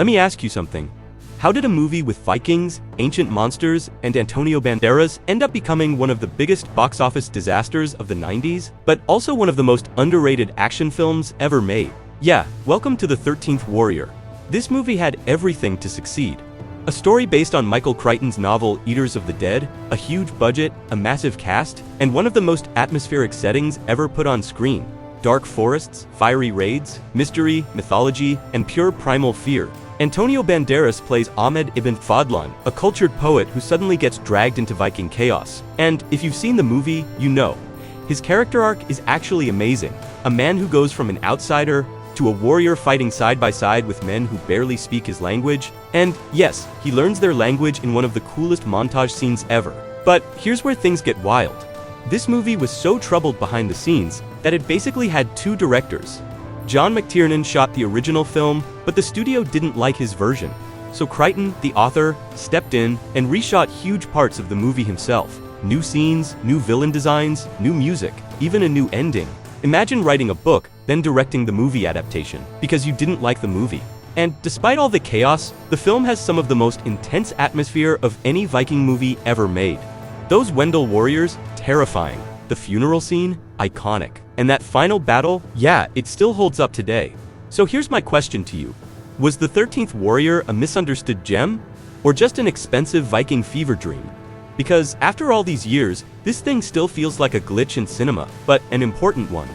Let me ask you something. How did a movie with Vikings, ancient monsters, and Antonio Banderas end up becoming one of the biggest box office disasters of the 90s, but also one of the most underrated action films ever made? Yeah, welcome to The 13th Warrior. This movie had everything to succeed. A story based on Michael Crichton's novel Eaters of the Dead, a huge budget, a massive cast, and one of the most atmospheric settings ever put on screen. Dark forests, fiery raids, mystery, mythology, and pure primal fear. Antonio Banderas plays Ahmed ibn Fadlan, a cultured poet who suddenly gets dragged into Viking chaos. And if you've seen the movie, you know. His character arc is actually amazing. A man who goes from an outsider to a warrior fighting side by side with men who barely speak his language. And yes, he learns their language in one of the coolest montage scenes ever. But here's where things get wild. This movie was so troubled behind the scenes that it basically had two directors. John McTiernan shot the original film, but the studio didn't like his version. So Crichton, the author, stepped in and reshot huge parts of the movie himself. New scenes, new villain designs, new music, even a new ending. Imagine writing a book, then directing the movie adaptation, because you didn't like the movie. And despite all the chaos, the film has some of the most intense atmosphere of any Viking movie ever made. Those Wendell warriors, terrifying. The funeral scene, iconic. And that final battle, yeah, it still holds up today. So here's my question to you. Was The 13th Warrior a misunderstood gem? Or just an expensive Viking fever dream? Because after all these years, this thing still feels like a glitch in cinema, but an important one.